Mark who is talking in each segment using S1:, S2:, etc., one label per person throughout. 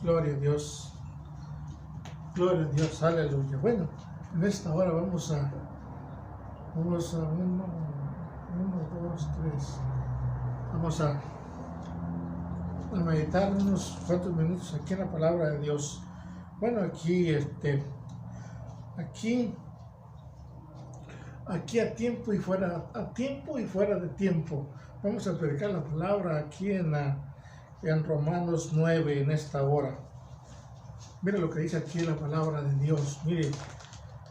S1: Gloria a Dios. Gloria a Dios. Aleluya. Bueno, en esta hora vamos a uno, dos, tres. Vamos a meditar unos cuantos minutos aquí en la palabra de Dios. Bueno, aquí a tiempo y fuera de tiempo. Vamos a predicar la palabra aquí en Romanos 9 en esta hora. Mire lo que dice aquí la palabra de Dios. Mire,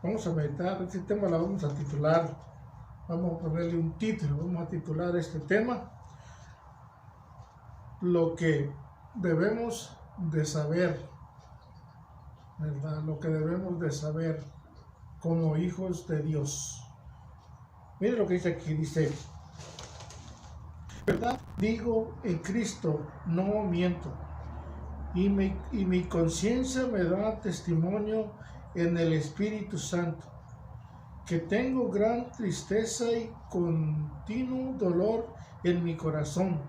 S1: vamos a meditar. Este tema lo vamos a titular. Vamos a ponerle un título. Vamos a titular este tema: lo que debemos de saber, ¿verdad? Lo que debemos de saber como hijos de Dios. Mire lo que dice aquí. Dice: ¿verdad? Digo en Cristo, no miento. Y mi conciencia me da testimonio en el Espíritu Santo, que tengo gran tristeza y continuo dolor en mi corazón,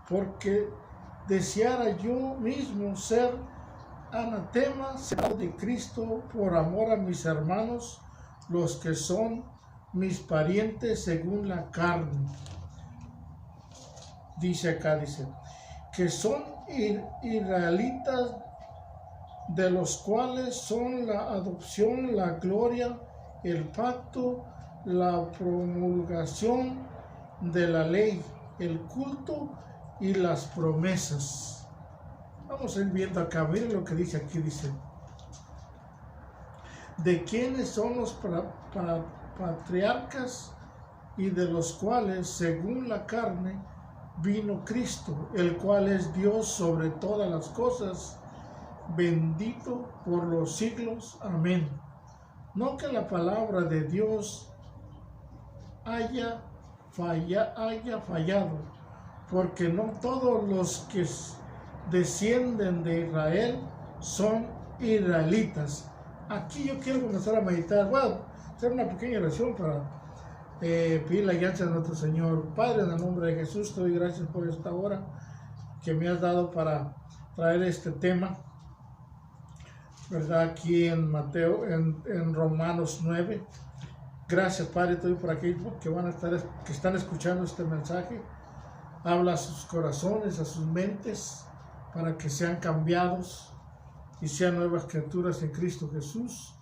S1: porque deseara yo mismo ser anatema separado de Cristo por amor a mis hermanos, los que son mis parientes según la carne. Dice acá, que son israelitas, de los cuales son la adopción, la gloria, el pacto, la promulgación de la ley, el culto y las promesas. Vamos a ir viendo acá, miren lo que dice aquí, dice: de quienes son los patriarcas, y de los cuales según la carne vino Cristo, el cual es Dios sobre todas las cosas, bendito por los siglos. Amén. No que la palabra de Dios haya fallado, porque no todos los que descienden de Israel son israelitas. Aquí yo quiero comenzar a meditar. Bueno, hacer una pequeña oración para pedir la guianza de nuestro Señor. Padre, en el nombre de Jesús, te doy gracias por esta hora que me has dado para traer este tema, ¿verdad? Aquí en en Romanos 9. Gracias, Padre, te doy por aquellos que están escuchando este mensaje. Habla a sus corazones, a sus mentes, para que sean cambiados y sean nuevas criaturas en Cristo Jesús.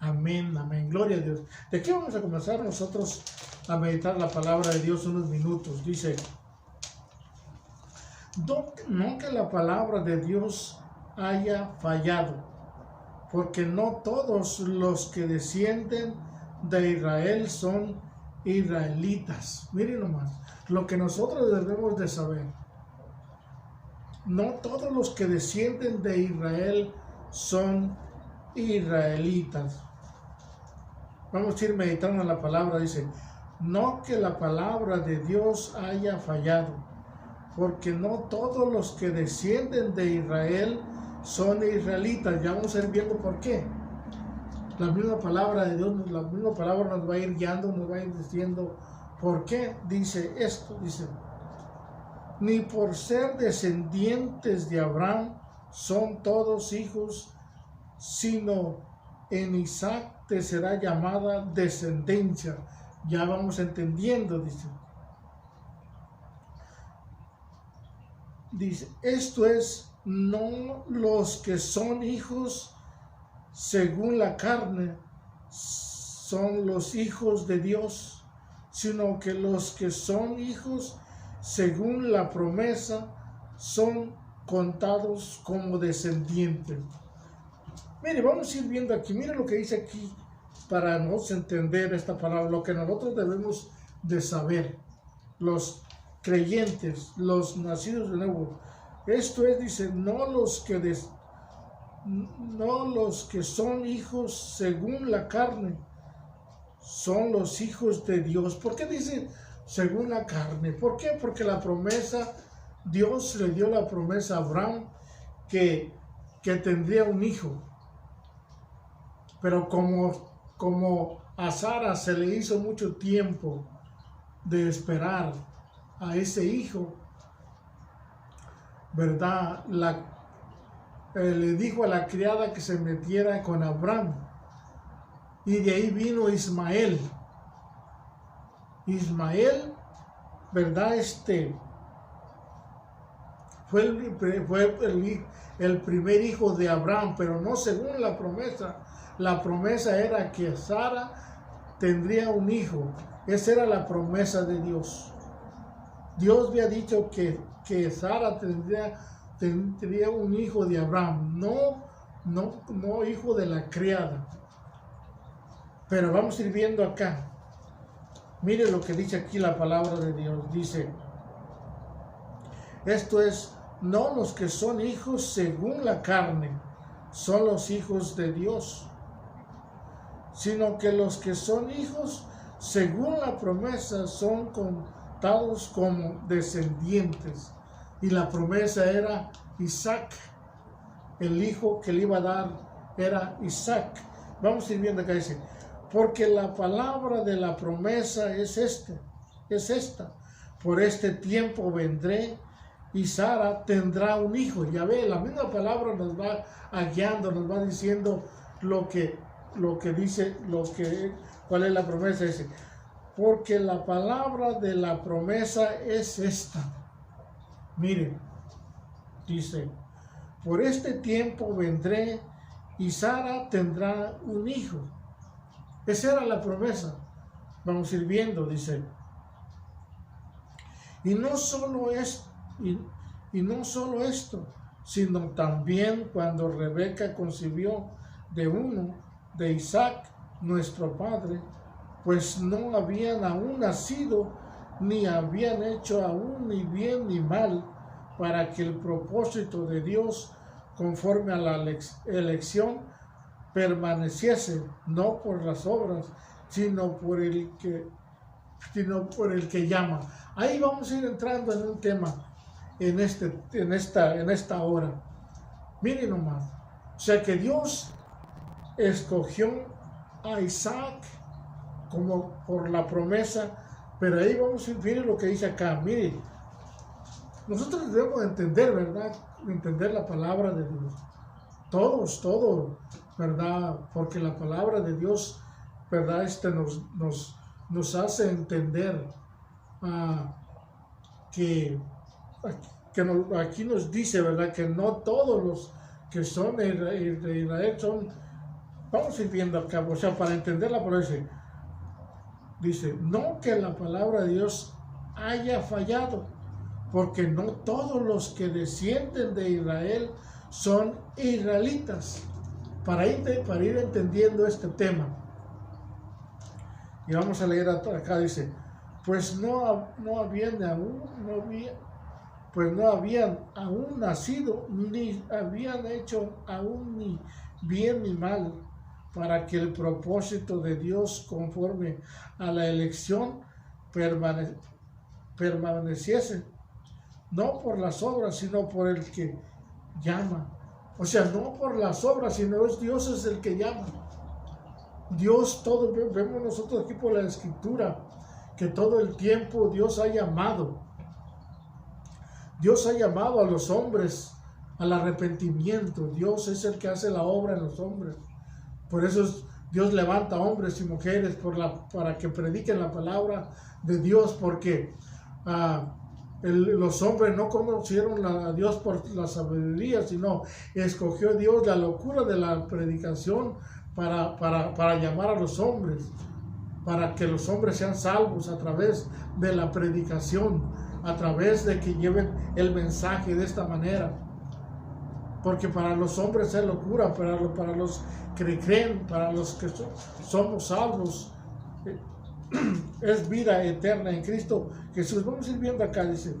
S1: Amén, amén. Gloria a Dios. De aquí vamos a comenzar nosotros a meditar la palabra de Dios unos minutos. Dice: no que la palabra de Dios haya fallado, porque no todos los que descienden de Israel son israelitas. Miren nomás, lo que nosotros debemos de saber. No todos los que descienden de Israel son israelitas. Vamos a ir meditando en la palabra. Dice: no que la palabra de Dios haya fallado, porque no todos los que descienden de Israel son israelitas. Ya vamos a ir viendo por qué. La misma palabra de Dios, la misma palabra nos va a ir guiando, nos va a ir diciendo por qué dice esto. Dice: ni por ser descendientes de Abraham son todos hijos, sino en Isaac te será llamada descendencia. Ya vamos entendiendo, dice, esto es, no los que son hijos según la carne son los hijos de Dios, sino que los que son hijos según la promesa son contados como descendientes. Mire, vamos a ir viendo aquí. Mire lo que dice aquí para nos entender esta palabra, lo que nosotros debemos de saber, los creyentes, los nacidos de nuevo. Esto es, dice, no los que son hijos según la carne, son los hijos de Dios. ¿Por qué dice según la carne? ¿Por qué? Porque la promesa, Dios le dio la promesa a Abraham que tendría un hijo. Pero como a Sara se le hizo mucho tiempo de esperar a ese hijo, ¿verdad? le dijo a la criada que se metiera con Abraham. Y de ahí vino Ismael. Ismael, ¿verdad? Fue el primer hijo de Abraham, pero no según la promesa. La promesa era que Sara tendría un hijo. Esa era la promesa de Dios. Dios había dicho que Sara tendría un hijo de Abraham, no hijo de la criada. Pero vamos a ir viendo acá. Mire lo que dice aquí la palabra de Dios. Dice, esto es, no los que son hijos según la carne, son los hijos de Dios, sino que los que son hijos según la promesa son contados como descendientes. Y la promesa era Isaac. El hijo que le iba a dar era Isaac. Vamos a ir viendo acá, dice, porque la palabra de la promesa es esta. Por este tiempo vendré y Sara tendrá un hijo. Ya ve, la misma palabra nos va guiando, nos va diciendo lo que dice, cuál es la promesa. Dice, porque la palabra de la promesa es esta. Miren, dice, por este tiempo vendré y Sara tendrá un hijo. Esa era la promesa. Vamos a ir viendo, dice. Y no solo esto, sino también cuando Rebeca concibió de uno, de Isaac, nuestro padre, pues no habían aún nacido, ni habían hecho aún ni bien ni mal, para que el propósito de Dios, conforme a la elección, permaneciese, no por las obras, sino por el que llama. Ahí vamos a ir entrando en un tema en esta hora. Miren nomás. O sea que Dios escogió a Isaac como por la promesa, pero ahí vamos a ver lo que dice acá. Miren, nosotros debemos entender, ¿verdad? Entender la palabra de Dios. Todos, ¿verdad? Porque la palabra de Dios, ¿verdad? Nos hace entender que aquí nos dice, ¿verdad? Que no todos los que son de Israel son. Vamos a ir viendo acá, o sea, para entender la palabra, dice, no que la palabra de Dios haya fallado, porque no todos los que descienden de Israel son israelitas. Para ir entendiendo este tema. Y vamos a leer acá, dice, pues no habían aún nacido, ni habían hecho aún ni bien ni mal, para que el propósito de Dios conforme a la elección permaneciese, no por las obras, sino por el que llama. O sea, no por las obras, sino Dios es el que llama. Dios, todo vemos nosotros aquí por la Escritura, que todo el tiempo Dios ha llamado. Dios ha llamado a los hombres al arrepentimiento. Dios es el que hace la obra en los hombres. Por eso Dios levanta hombres y mujeres para que prediquen la palabra de Dios, porque los hombres no conocieron a Dios por la sabiduría, sino escogió Dios la locura de la predicación para llamar a los hombres, para que los hombres sean salvos a través de la predicación, a través de que lleven el mensaje de esta manera. Porque para los hombres es locura, para los que creen, para los que somos salvos, es vida eterna en Cristo Jesús. Vamos a ir viendo acá, dice,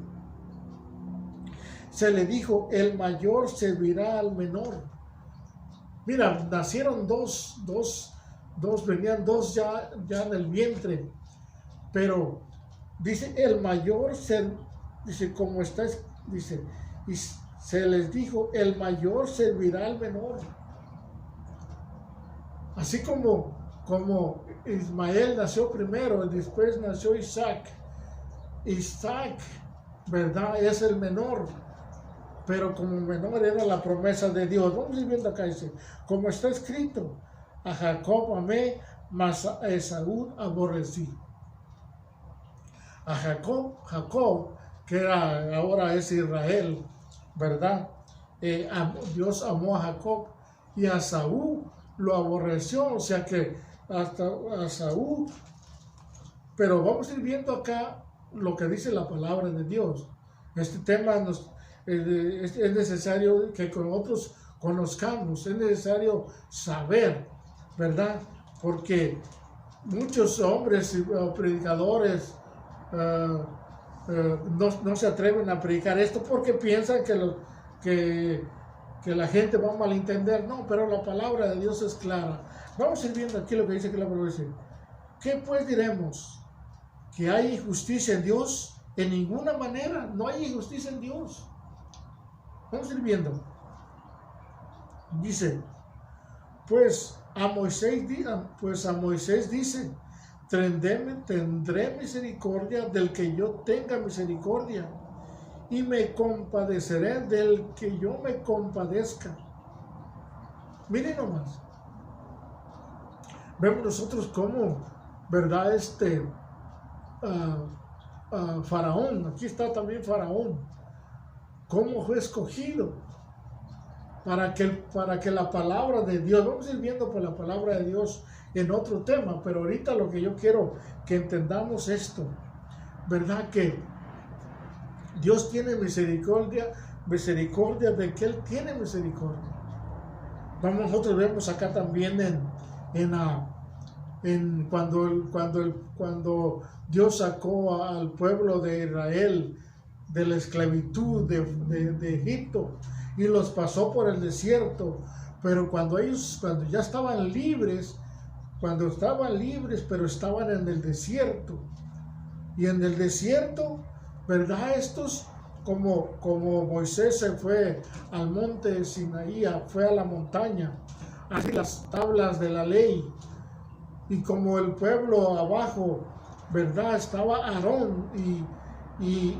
S1: se le dijo, el mayor servirá al menor. Mira, nacieron dos, venían dos ya en el vientre, pero dice, el mayor, dice, como está, dice, y se les dijo, el mayor servirá al menor. Así como Ismael nació primero y después nació Isaac, ¿verdad? Es el menor. pero como menor era la promesa de Dios. Vamos a ir viendo acá, dice, como está escrito, a Jacob amé, mas a Esaú aborrecí. A Jacob, que ahora es Israel, ¿verdad? Dios amó a Jacob y a Saúl lo aborreció, o sea que hasta a Saúl. Pero vamos a ir viendo acá lo que dice la palabra de Dios. Este tema es necesario que con otros conozcamos, es necesario saber, ¿verdad? Porque muchos hombres predicadores no se atreven a predicar esto porque piensan que la gente va a malentender. No, pero la palabra de Dios es clara. Vamos a ir viendo aquí lo que dice que la palabra dice. ¿Qué pues diremos? ¿Que hay injusticia en Dios? En ninguna manera, no hay injusticia en Dios. Vamos a ir viendo. Dice, pues a Moisés dice, tendré misericordia del que yo tenga misericordia, y me compadeceré del que yo me compadezca. Miren nomás. Vemos nosotros cómo, ¿verdad? Faraón, aquí está también Faraón, cómo fue escogido para que la palabra de Dios, vamos a ir viendo por la palabra de Dios en otro tema, pero ahorita lo que yo quiero que entendamos esto, ¿verdad? Que Dios tiene misericordia de que Él tiene misericordia. Nosotros vemos acá también cuando Dios sacó al pueblo de Israel de la esclavitud de Egipto y los pasó por el desierto, pero cuando ya estaban libres, pero estaban en el desierto, y en el desierto, ¿verdad? Estos, como Moisés se fue al monte de Sinaí, fue a la montaña, a las tablas de la ley, y como el pueblo abajo, ¿verdad? Estaba Aarón, y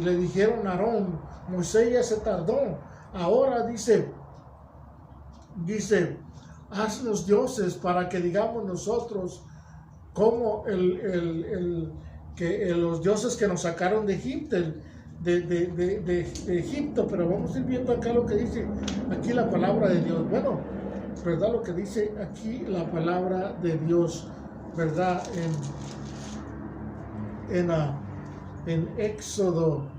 S1: le dijeron a Aarón, Moisés ya se tardó, ahora dice, haznos dioses para que digamos nosotros como los dioses que nos sacaron de Egipto, de Egipto. Pero vamos a ir viendo acá lo que dice aquí la palabra de Dios. Bueno, ¿verdad? Lo que dice aquí la palabra de Dios, ¿verdad? En Éxodo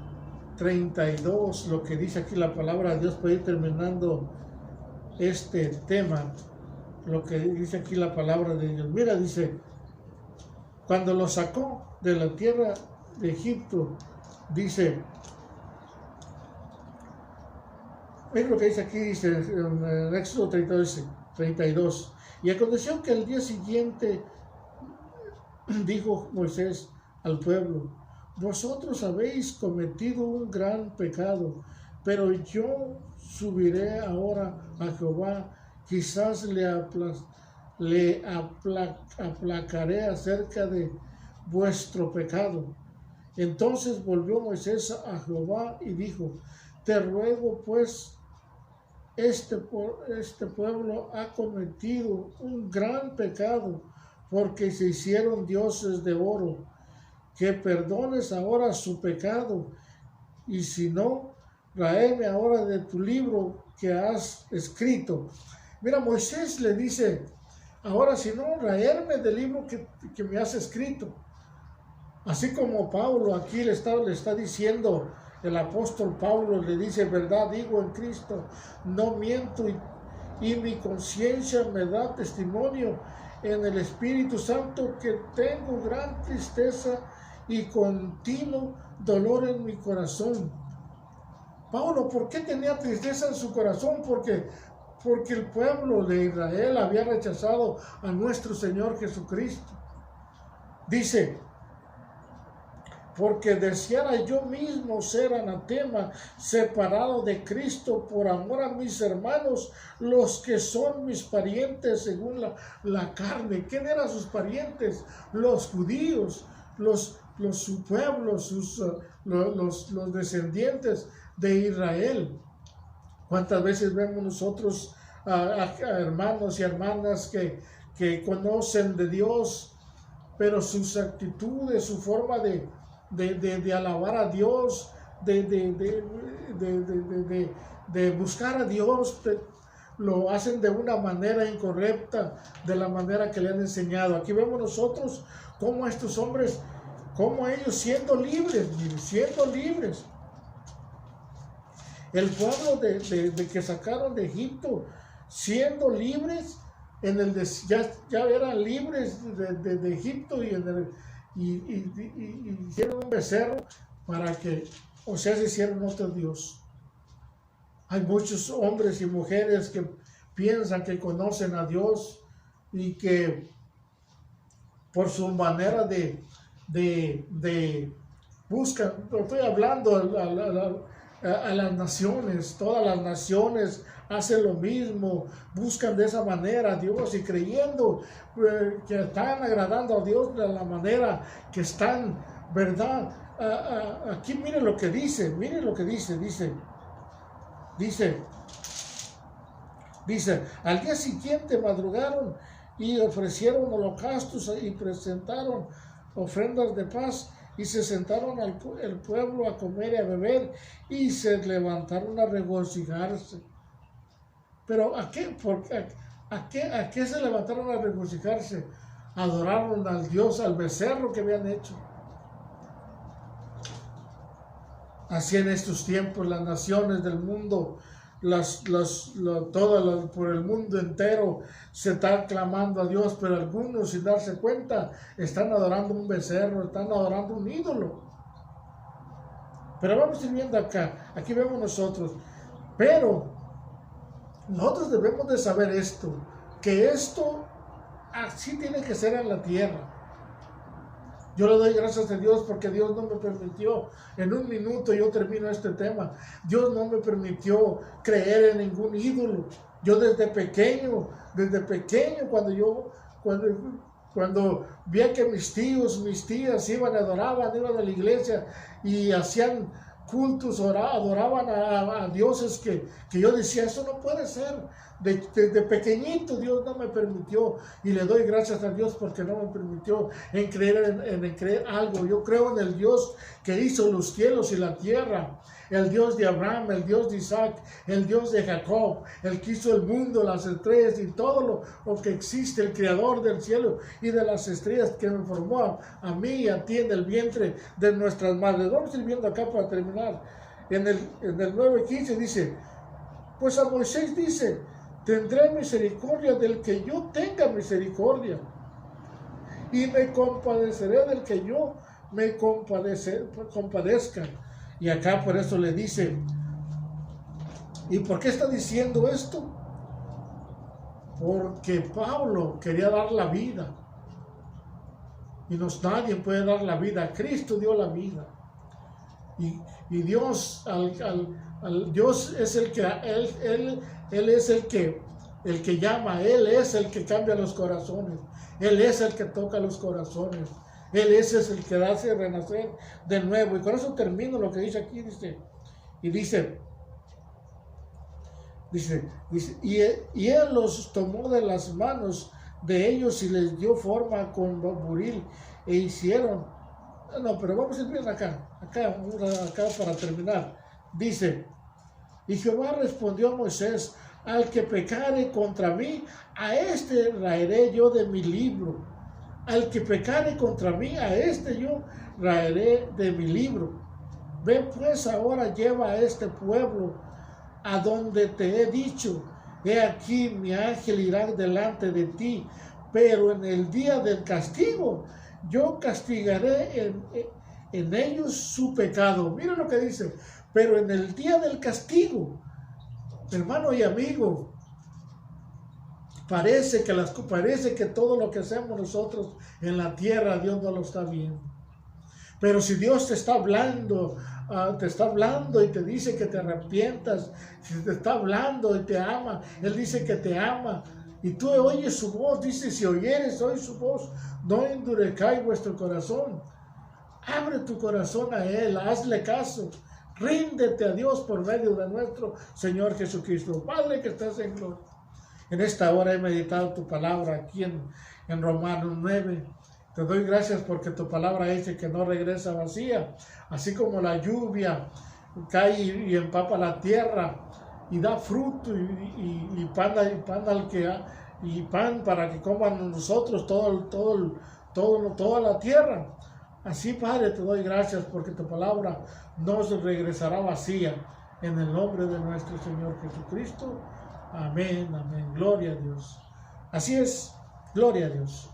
S1: 32, lo que dice aquí la palabra de Dios, para ir terminando este tema, lo que dice aquí la palabra de Dios. Mira, dice, cuando lo sacó de la tierra de Egipto, dice, mira lo que dice aquí, dice en Éxodo 32, y aconteció que el día siguiente dijo Moisés al pueblo, vosotros habéis cometido un gran pecado, pero yo subiré ahora a Jehová, quizás le aplacaré acerca de vuestro pecado. Entonces volvió Moisés a Jehová y dijo, te ruego pues, este pueblo ha cometido un gran pecado, porque se hicieron dioses de oro, que perdones ahora su pecado, y si no, tráeme ahora de tu libro que has escrito. Mira, Moisés le dice, ahora si no, traerme del libro que me has escrito. Así como Pablo aquí le está diciendo, el apóstol Pablo le dice, verdad digo en Cristo, no miento, y mi conciencia me da testimonio en el Espíritu Santo que tengo gran tristeza y continuo dolor en mi corazón. Pablo, ¿por qué tenía tristeza en su corazón? Porque el pueblo de Israel había rechazado a nuestro Señor Jesucristo. Dice, porque deseara yo mismo ser anatema, separado de Cristo por amor a mis hermanos, los que son mis parientes según la carne. ¿Quién eran sus parientes? Los judíos, su pueblo, los descendientes de Israel. ¿Cuántas veces vemos nosotros a hermanos y hermanas que conocen de Dios, pero sus actitudes, su forma de alabar a Dios, de buscar a Dios, lo hacen de una manera incorrecta, de la manera que le han enseñado? Aquí vemos nosotros cómo estos hombres, cómo ellos siendo libres, el pueblo de que sacaron de Egipto, siendo libres, ya eran libres de Egipto, y hicieron un becerro para que, o sea, se hicieron otro Dios. Hay muchos hombres y mujeres que piensan que conocen a Dios y que por su manera de buscan, estoy hablando a las naciones, todas las naciones hacen lo mismo, buscan de esa manera a Dios y creyendo que están agradando a Dios de la manera que están, ¿verdad? Aquí miren lo que dice, dice, al día siguiente madrugaron y ofrecieron holocaustos y presentaron ofrendas de paz, y se sentaron el pueblo a comer y a beber, y se levantaron a regocijarse. Pero ¿a qué se levantaron a regocijarse? Adoraron al Dios, al becerro que habían hecho. Así en estos tiempos las naciones del mundo, todas por el mundo entero se están clamando a Dios, pero algunos sin darse cuenta están adorando un becerro, están adorando un ídolo. Pero vamos a ir viendo acá, aquí vemos nosotros, pero nosotros debemos de saber esto, que esto así tiene que ser en la tierra. Yo le doy gracias a Dios porque Dios no me permitió, en un minuto yo termino este tema, Dios no me permitió creer en ningún ídolo. Yo desde pequeño, cuando vi que mis tíos, mis tías iban a la iglesia y hacían cultos, adoraban a dioses que yo decía, eso no puede ser. Desde pequeñito Dios no me permitió, y le doy gracias a Dios porque no me permitió en creer algo. Yo creo en el Dios que hizo los cielos y la tierra, el Dios de Abraham, el Dios de Isaac, el Dios de Jacob, el que hizo el mundo, las estrellas y todo lo que existe, el creador del cielo y de las estrellas, que me formó a mí y a ti en el vientre de nuestras madres. Vamos a ir viendo acá para terminar. En el 9:15 dice, pues a Moisés dice, tendré misericordia del que yo tenga misericordia, y me compadeceré del que yo me compadezca. Y acá por eso le dice, ¿y por qué está diciendo esto? Porque Pablo quería dar la vida, y nadie puede dar la vida. Cristo dio la vida, y Dios, Dios es el que Él es el que llama, Él es el que cambia los corazones, Él es el que toca los corazones, Él es el que hace renacer de nuevo. Y con eso termino lo que dice aquí, dice, y Él los tomó de las manos de ellos y les dio forma con buril, e hicieron, no, pero vamos a ir bien acá para terminar. Dice, y Jehová respondió a Moisés, al que pecare contra mí, a este raeré yo de mi libro. Al que pecare contra mí, a este yo raeré de mi libro. Ve pues ahora, lleva a este pueblo a donde te he dicho, he aquí mi ángel irá delante de ti, pero en el día del castigo yo castigaré en ellos su pecado. Mira lo que dice, pero en el día del castigo. Hermano y amigo, parece que todo lo que hacemos nosotros en la tierra, Dios no lo está viendo. Pero si Dios te está hablando y te dice que te arrepientas, si te está hablando y te ama, Él dice que te ama, y tú oyes su voz, dice, si oyeres hoy su voz, no endurezcáis vuestro corazón. Abre tu corazón a Él, hazle caso, Ríndete a Dios por medio de nuestro Señor Jesucristo. Padre que estás en gloria. En esta hora he meditado tu palabra aquí en Romanos 9. Te doy gracias porque tu palabra dice que no regresa vacía. Así como la lluvia cae y empapa la tierra y da fruto y pan para que coman nosotros toda la tierra. Así, Padre, te doy gracias porque tu palabra no se regresará vacía. En el nombre de nuestro Señor Jesucristo. Amén, amén. Gloria a Dios. Así es, gloria a Dios.